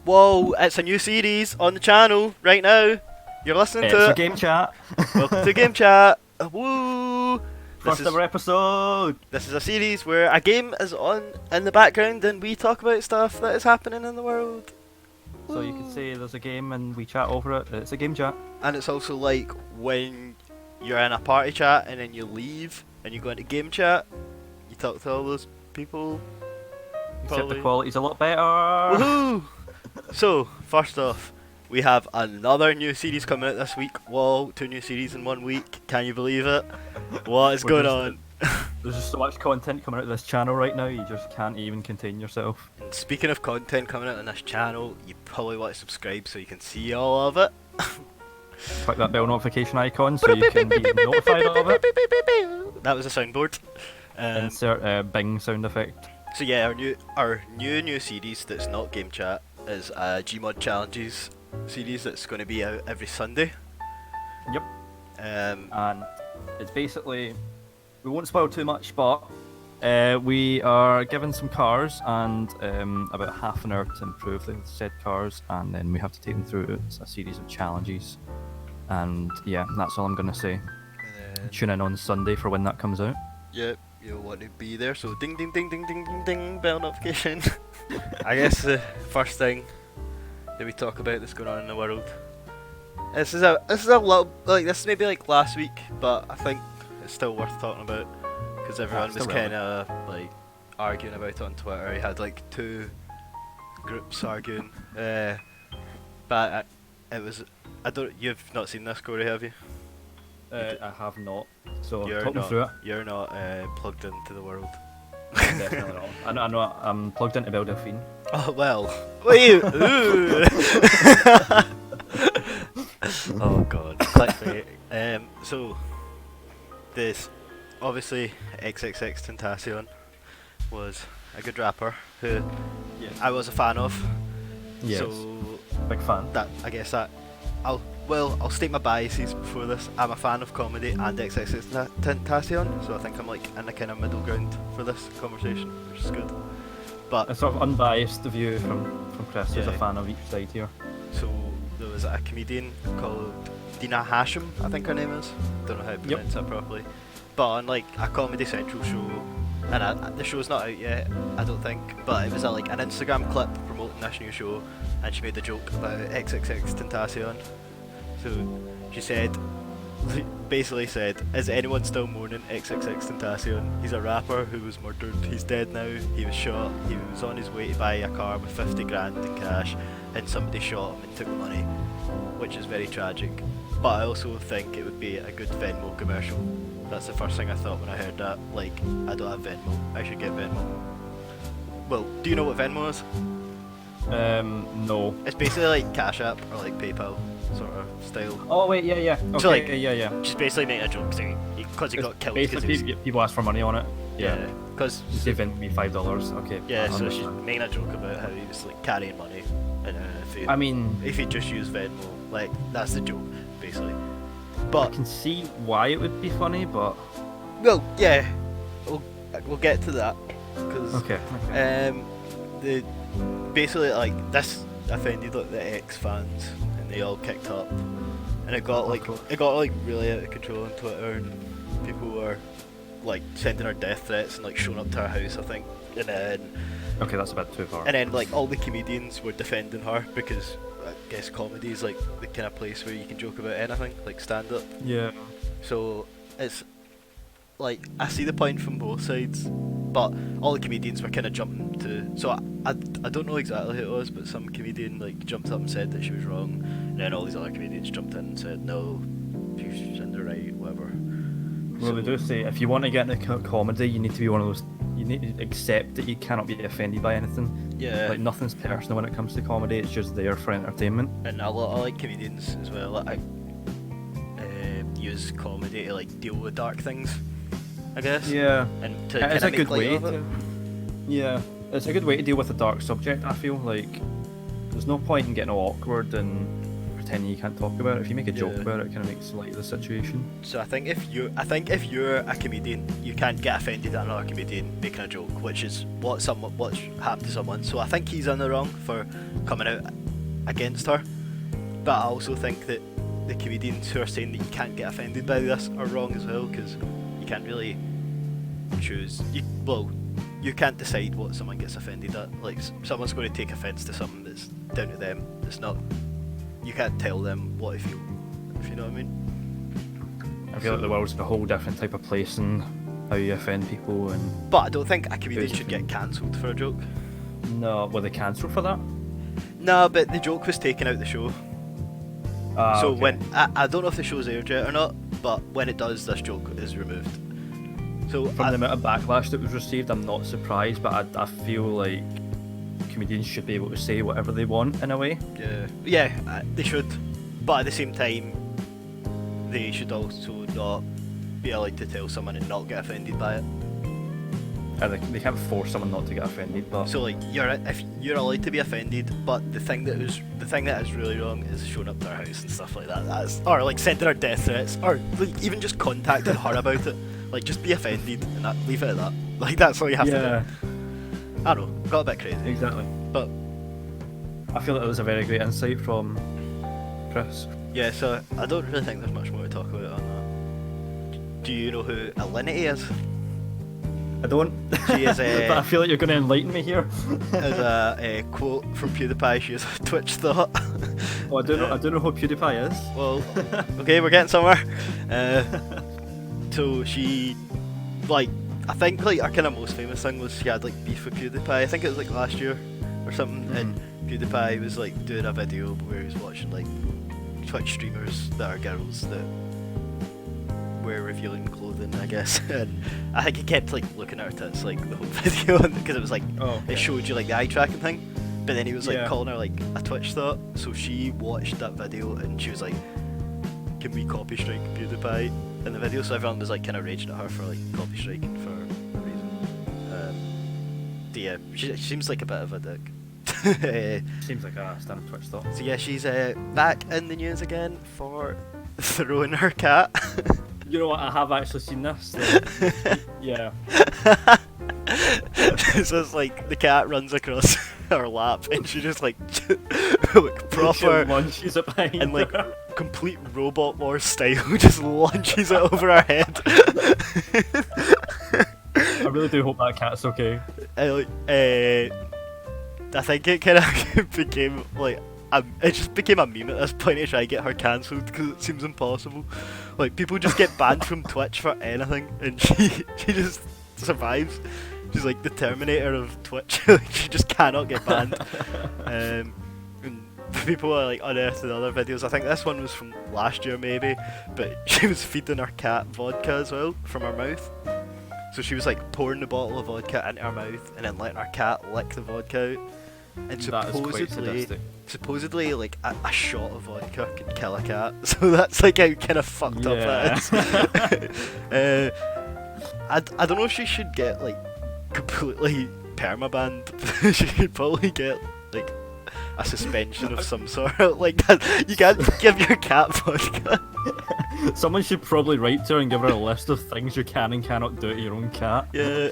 Whoa, it's a new series on the channel right now. You're listening It's to a it. game chat. Welcome to Game Chat. Woo! First ever episode. This is a series where a game is on in the background and we talk about stuff that is happening in the world. So you could say there's a game and we chat over it. It's a game chat. And it's also like when you're in a party chat and then you leave and you go into game chat, you talk to all those people. Except Probably. the quality's a lot better. Woohoo! So, first off, we have another new series coming out this week. Whoa, 2 new series in 1 week. Can you believe it? What is going on? There's just so much content coming out of this channel right now, you just can't even contain yourself. And speaking of content coming out on this channel, you probably want to subscribe so you can see all of it. Click that bell notification icon so you can be notified of it. That was a soundboard. Insert a Bing sound effect. So yeah, our new series that's not game chat is a Gmod challenges series that's going to be out every Sunday. Yep. Um, It's basically, we won't spoil too much, but we are given some cars and about half an hour to improve the said cars, and then we have to take them through a series of challenges. And yeah, that's all I'm gonna say. Tune in on Sunday for when that comes out. Yep, you'll want to be there. So ding ding ding ding ding ding ding bell notification. I guess the first thing that we talk about that's going on in the world. This is a little like this is maybe like last week, but I think it's still worth talking about because everyone was kind of like arguing about it on Twitter. You had like 2 groups arguing, but it was you've not seen this, Corey, have you? I have not, so You're talk me not, through it. You're not plugged into the world. Definitely not. I know I'm plugged into Bill Delphine. Oh well. Wait. Ooh. Oh god. Clickbait. So this obviously XXXTentacion was a good rapper who I was a fan of. Yes. So Big fan. that I guess that I'll state my biases before this. I'm a fan of comedy and XXXTentacion, so I think I'm like in the kind of middle ground for this conversation, which is good. But A sort of unbiased view from Chris, who's a Yeah. fan of each side here. so there was a comedian called Dina Hashim, I think her name is. Don't know how to pronounce that properly. But on like a Comedy Central show, and the show's not out yet, I don't think. But it was like an Instagram clip promoting this new show, and she made a joke about XXXTentacion. So she basically said, "Is anyone still mourning XXXTentacion? He's a rapper who was murdered. He's dead now. He was shot. He was on his way to buy a car with 50 grand in cash, and somebody shot him and took the money, which is very tragic. But I also think it would be a good Venmo commercial." That's the first thing I thought when I heard that. Like, I don't have Venmo. I should get Venmo. Well, do you know what Venmo is? No. It's basically like Cash App or like PayPal sort of style. Oh wait, yeah. Okay, So, like, yeah. Just basically making a joke saying because he got killed. Basically, people ask for money on it. Yeah, because You say Vin me $5. Okay. yeah, I so she's understand. making a joke about how he was like carrying money, and I mean, if he just used Venmo, like that's the joke basically. I But can see why it would be funny, but well, yeah, we'll get to that because okay. the basically like this offended like the ex fans and they all kicked up, and it got like really out of control on Twitter, and people were like sending her death threats and like showing up to her house, I think, and Okay, that's a bit too far. then like all the comedians were defending her because I guess comedy is like the kind of place where you can joke about anything, like stand up. Yeah. So it's like I see the point from both sides, but all the comedians were kind of jumping to. So I don't know exactly who it was, but some comedian like jumped up and said that she was wrong, and then all these other comedians jumped in and said no, she's in the right, whatever. Well, they do say if you want to get into comedy, you need to be one of those. You need to accept that you cannot be offended by anything. Yeah. Like nothing's personal when it comes to comedy. It's just there for entertainment. And a lot of like comedians as well, like, use comedy to like deal with dark things, I guess. Yeah. And to It's kind a of make good light way of it. to. Yeah, it's a good way to deal with a dark subject. I feel like there's no point in getting all awkward and pretending you can't talk about it. If you make a joke Yeah. about it, it kind of makes light of the situation. So I think if you're a comedian, you can't get offended at another comedian making a joke, which is what's happened to someone. So I think he's in the wrong for coming out against her. But I also think that the comedians who are saying that you can't get offended by this are wrong as well, because you can't really choose. You can't decide what someone gets offended at. Like, someone's going to take offence to something that's down to them. It's not. You can't tell them what they feel, if you know what I mean. I feel like the world's a whole different type of place in how you offend people, and But I don't think a comedian should get cancelled for a joke. no, were they cancelled for that? No, but the joke was taken out the show. So Okay. when I don't know if the show's aired yet or not, but when it does, this joke is removed. So From the amount of backlash that was received, I'm not surprised, but I feel like comedians should be able to say whatever they want in a way. yeah, they should, but at the same time, they should also not be allowed to tell someone and not get offended by it. And they can't force someone not to get offended, but So like, if you're allowed to be offended, but the thing that is really wrong is showing up to her house and stuff like that. Or like sending her death threats, or like, even just contacting her about it. Like, just be offended and leave it at that. Like, that's all you have to do. I don't know, got a bit crazy. Exactly. But I feel like that was a very great insight from Chris. yeah, so I don't really think there's much more to talk about on that. Do you know who Alinity is? I don't. She is but I feel like you're going to enlighten me here. As a quote from PewDiePie, she is a Twitch thought. Oh, I do know who PewDiePie is. Well, okay, we're getting somewhere. So she, like, I think like her kind of most famous thing was she had like beef with PewDiePie. I think it was like last year or something, and PewDiePie was like doing a video where he was watching like Twitch streamers that are girls that wear revealing clothing, I guess. And I think he kept like looking at her tits like the whole video, because it was like it showed you like the eye tracking thing. But then he was like calling her like a Twitch thought. So she watched that video and she was like, "Can we copy strike PewDiePie in the video?" So everyone was like kind of raging at her for like copy striking for no reason. Yeah, she seems like a bit of a dick. Seems like a standard Twitch thought. So yeah, she's back in the news again for throwing her cat. You know what? I have actually seen this. Yeah. So it's like the cat runs across her lap and she just like like proper lunges it behind and like her. complete Robot Wars style just lunges it over her head. I really do hope that cat's okay. I think it kind of became like it just became a meme at this point to try to get her cancelled, because it seems impossible. Like, people just get banned from Twitch for anything, and she just survives. She's like the Terminator of Twitch. Like, she just cannot get banned. And people are like unearthing other videos. I think this one was from last year maybe, but she was feeding her cat vodka as well from her mouth. So she was like pouring the bottle of vodka into her mouth and then letting her cat lick the vodka out. And That is quite sadistic. supposedly like a shot of vodka could kill a cat. So that's like how kind of fucked up that is. I don't know if she should get like completely permabanned. She could probably get like a suspension of some sort. Like, you can't give your cat vodka. Someone should probably write to her and give her a list of things you can and cannot do to your own cat. Yeah,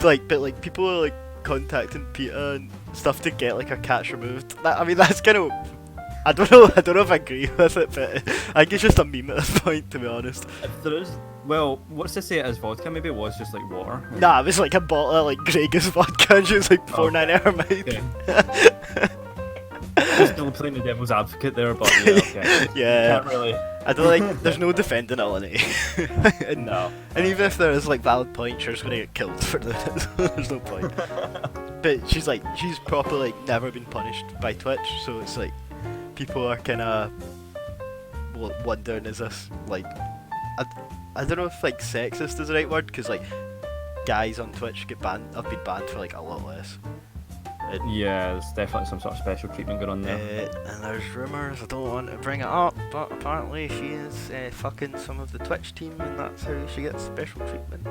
but like people are like contacting PETA and stuff to get like her cats removed. I mean, that's kind of, I don't know if I agree with it, but I think it's just a meme at this point, to be honest. If there is, well, what's to say it is vodka? Maybe it was just like water. Nah, it was like a bottle of like Grey Goose vodka and she was like pouring it in her mouth. Okay. Still playing the devil's advocate there, but yeah, okay. Yeah. Can't really. I don't like, there's no defending Alinity. And, No. and even if there is like valid point, you're just gonna get killed for doing it, so there's no point. But she's probably like never been punished by Twitch, so it's like people are kinda wondering, is this like, I don't know if like sexist is the right word, because like guys on Twitch have been banned for like a lot less. Yeah, there's definitely some sort of special treatment going on there. And there's rumours, I don't want to bring it up, but apparently she is fucking some of the Twitch team, and that's how she gets special treatment.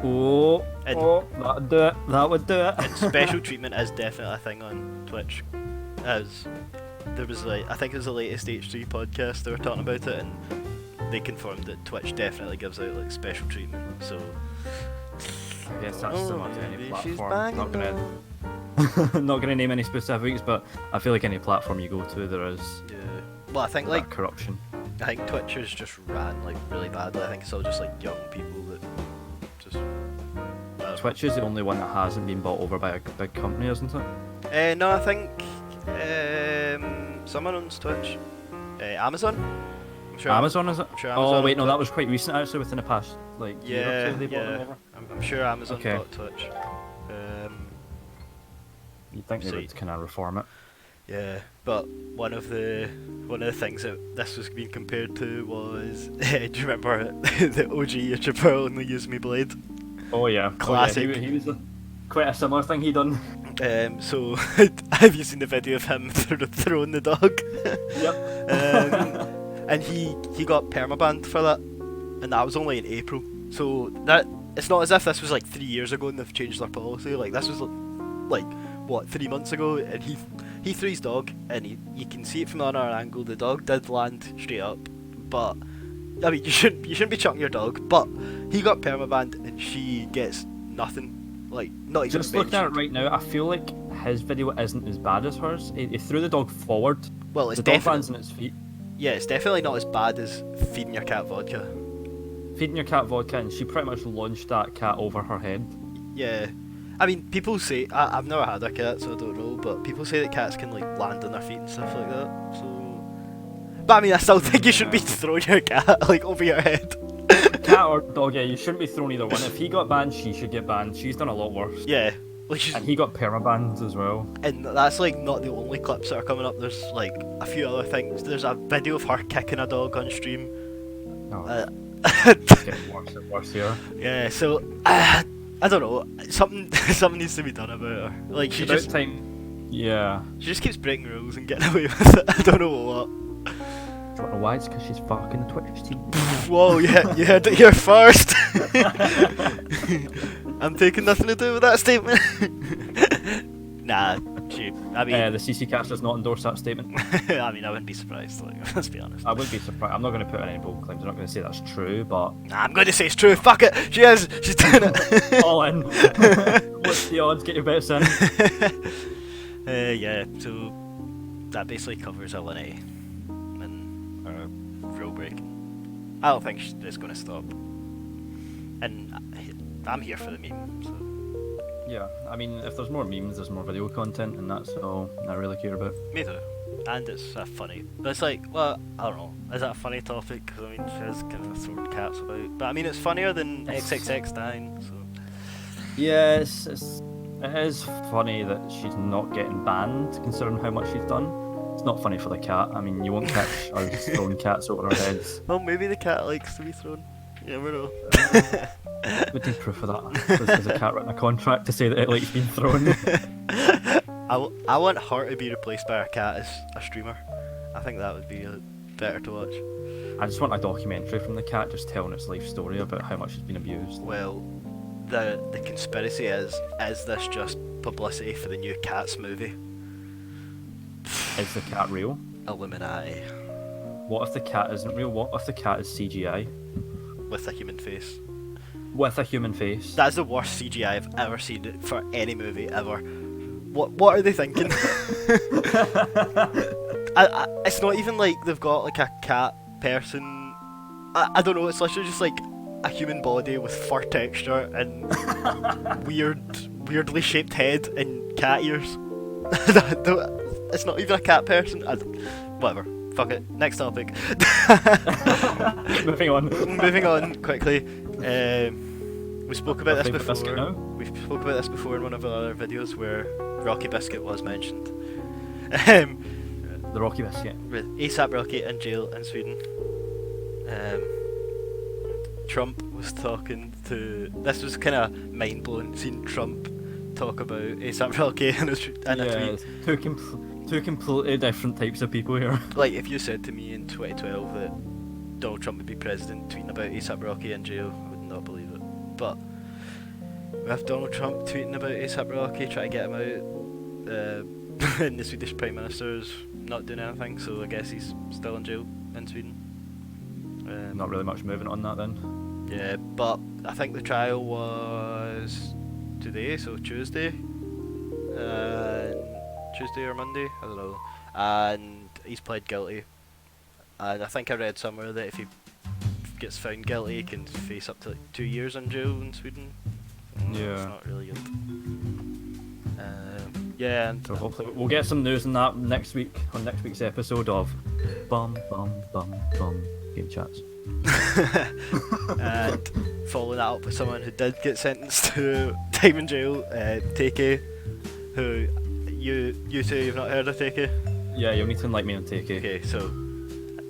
Oh, And- that would do it. That would do it. And special treatment is definitely a thing on Twitch, as there was like, I think it was the latest H3 podcast, they were talking about it, and they confirmed that Twitch definitely gives out like special treatment. So I guess that's similar to any maybe she's platform. Not banging gonna not gonna name any specifics, but I feel like any platform you go to, there is yeah. Well, I think that like corruption. I think Twitch is just ran like really badly. I think it's all just like young people that just. Twitch is the only one that hasn't been bought over by a big company, isn't it? No, I think someone owns Twitch. Amazon. I'm sure Amazon, is it? I'm sure Amazon Oh wait, no, owns that was quite recent actually, within the past like year or two they bought them over. I'm sure Amazon Okay. bought Twitch. You'd think they See. would kind of reform it. Yeah, but one of the things that this was being compared to was, do you remember the OG YouTuber only used me blade? Oh yeah, Classic. Oh, yeah. He was quite a similar thing he done. So have you seen the video of him throwing the dog? Yep. And he got permabanned for that, and that was only in April. So that it's not as if this was like 3 years ago and they've changed their policy. Like this was like what, 3 months ago, and he threw his dog, and you can see it from another angle. The dog did land straight up, but I mean you shouldn't be chucking your dog. But he got permabanned, and she gets nothing. Like not even Just looking at it mentioned. right now, I feel like his video isn't as bad as hers. He threw the dog forward. Well, it's the dog definitely lands on its feet. yeah, it's definitely not as bad as feeding your cat vodka. Feeding your cat vodka, and she pretty much launched that cat over her head. Yeah. I mean, people say I've never had a cat, so I don't know. But people say that cats can like land on their feet and stuff like that. So, but I mean, I still think you should be throwing your cat like over your head. Cat or dog, yeah, you shouldn't be throwing either one. If he got banned, she should get banned. She's done a lot worse. Yeah, like she's, And he got permabanned as well. and that's like not the only clips that are coming up. There's like a few other things. There's a video of her kicking a dog on stream. Oh, it's getting worse and worse here. Yeah, so I don't know. Something needs to be done about her. Like she It's about just time. Yeah. keeps breaking rules and getting away with it. I don't know what. Do you want to know why? It's because she's fucking the Twitch team. Whoa, yeah, you heard it here first. I'm taking nothing to do with that statement. Nah, I mean, The CC Cast does not endorse that statement. I mean, I wouldn't be surprised. Like, let's be honest. I wouldn't be surprised. I'm not going to put in any bold claims. I'm not going to say that's true, but Nah, I'm going to say it's true. Fuck it. She is. She's doing it. all in. What's the odds? Get your bets in. Yeah. So that basically covers Alinity and her rule breaking. I don't think it's going to stop. And I'm here for the meme. So. Yeah, I mean, if there's more memes, there's more video content, and that's all I really care about. Me too. And it's funny. But it's like, well, I don't know. Is that a funny topic? Because I mean, she's kind of throwing cats about. But I mean, it's funnier than XXXTentacion, so. Yeah, it is funny that she's not getting banned, considering how much she's done. It's not funny for the cat. I mean, you won't catch us throwing cats over our heads. Well, maybe the cat likes to be thrown. You never know. We need proof of that. There's a cat written a contract to say that it likes being thrown. I want her to be replaced by her cat as a streamer. I think that would be better to watch. I just want a documentary from the cat just telling its life story about how much it's been abused. Well, the conspiracy is this just publicity for the new Cats movie? Is the cat real? Illuminati. What if the cat isn't real? What if the cat is CGI? With a human face. With a human face? That's the worst CGI I've ever seen for any movie ever. What are they thinking? It's not even like they've got like a cat person. I don't know, it's literally just like a human body with fur texture and weirdly shaped head and cat ears. It's not even a cat person. Whatever. Fuck it. Next topic. Moving on. Moving on quickly. We spoke about this Favourite biscuit before. now? We spoke about this before in one of our other videos where Rocky Biscuit was mentioned. The Rocky Biscuit. ASAP Rocky in jail in Sweden. Trump was talking to. This was kind of mind blowing seeing Trump talk about ASAP Rocky in a tweet. Two completely different types of people here. Like, if you said to me in 2012 that Donald Trump would be president tweeting about ASAP Rocky in jail, I would not believe it. But with Donald Trump tweeting about ASAP Rocky, trying to get him out, and the Swedish Prime Minister's not doing anything, so I guess he's still in jail in Sweden. Not really much moving on that then. Yeah, but I think the trial was today, so Tuesday. Tuesday or Monday, I don't know. And he's pled guilty. And I think I read somewhere that if he gets found guilty, he can face up to like 2 years in jail in Sweden. Yeah. It's not really good. Yeah, and So hopefully we'll get some news on that next week, on next week's episode of Bum Game Chats. and following that up with someone who did get sentenced to time in jail, Tay-K, who you two you've not heard of Tay-K? Yeah, you'll need to enlighten me on Tay-K. Okay, so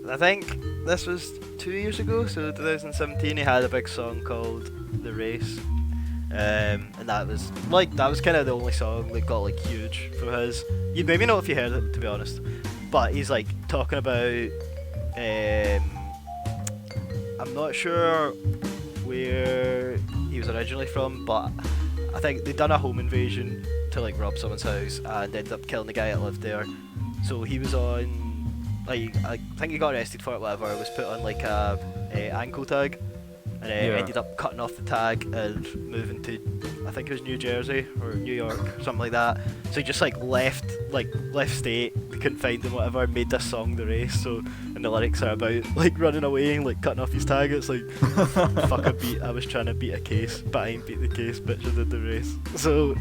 I think this was 2 years ago, so 2017. He had a big song called "The Race," and that was kind of the only song that got like huge from his. You'd maybe know if you heard it, to be honest. But he's like talking about. I'm not sure where he was originally from, but I think they'd done a home invasion to like rob someone's house and ended up killing the guy that lived there. So he was on, like, I think he got arrested for it, whatever. Was put on like a ankle tag, and ended up cutting off the tag and moving to, I think it was New Jersey or New York, something like that. So he just like left state. They couldn't find him, whatever. Made this song, "The Race." So, and the lyrics are about like running away and like cutting off his tag. It's like, fuck, I was trying to beat a case, but I ain't beat the case, bitch, I did the race. So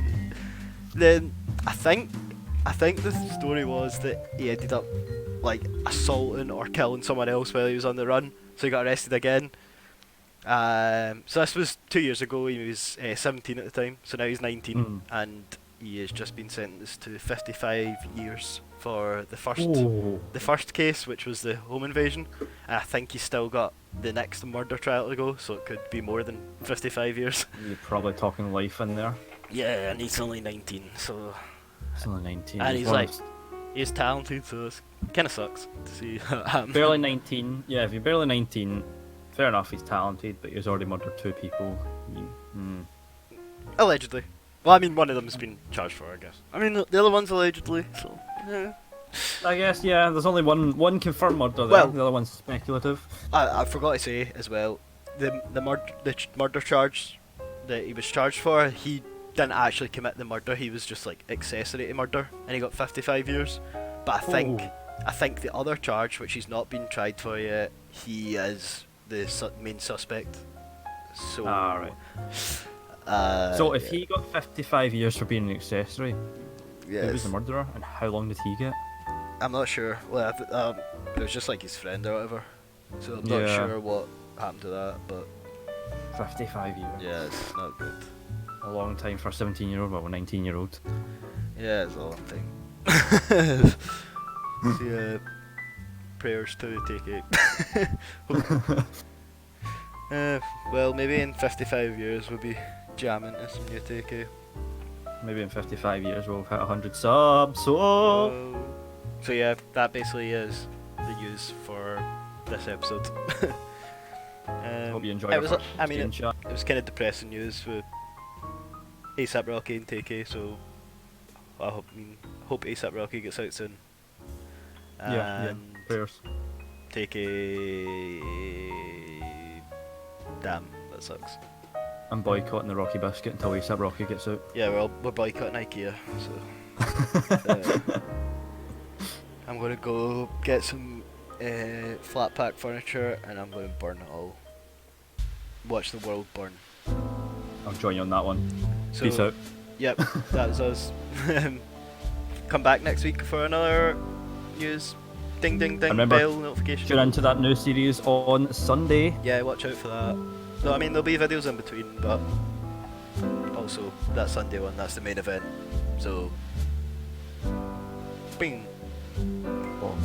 then I think the story was that he ended up like assaulting or killing someone else while he was on the run, so he got arrested again. So this was 2 years ago. He was 17 at the time, so now he's 19, and he has just been sentenced to 55 years for the first case, which was the home invasion. And I think he's still got the next murder trial to go, so it could be more than 55 years. You're probably talking life in there. Yeah, and he's only 19, so. He's only 19. And he's talented, so it kind of sucks to see that happen. Barely 19. Yeah, if you're barely 19, fair enough, he's talented, but he's already murdered 2 people. Allegedly. Well, I mean, one of them's been charged for, I guess. I mean, the other one's allegedly, so. Yeah. I guess, yeah, there's only one confirmed murder there, Well, the other one's speculative. I forgot to say as well, the murder charge that he was charged for, he didn't actually commit the murder, he was just like accessory to murder, and he got 55 years. But I think the other charge, which he's not been tried for yet, he is the main suspect. So. Right. So if he got 55 years for being an accessory, who was the murderer, and how long did he get? I'm not sure. Well, it was just like his friend or whatever, so I'm not sure what happened to that. But 55 years. Yeah, it's not good. A long time for a 17-year-old, well, a 19-year-old. Yeah, it's a long time. So, prayers to Tay-K. Well, maybe in 55 years we'll be jamming to some new Tay-K. Maybe in 55 years we'll hit 100 subs. So yeah, that basically is the news for this episode. Hope you enjoyed it. It was kind of depressing news with A$AP Rocky and Tay-K, so I hope A$AP Rocky gets out soon. Yeah, prayers. Tay-K, damn, that sucks. I'm boycotting the Rocky Biscuit until A$AP Rocky gets out. Yeah, we're boycotting IKEA, so I'm gonna go get some flat pack furniture and I'm gonna burn it all. Watch the world burn. I'll join you on that one. So, peace out. Yep, that was us. Come back next week for another news. Ding ding ding, remember, bell notification. Tune into that new series on Sunday. Yeah, watch out for that. No, I mean there'll be videos in between, but also that Sunday one, that's the main event. So, bing. Oh.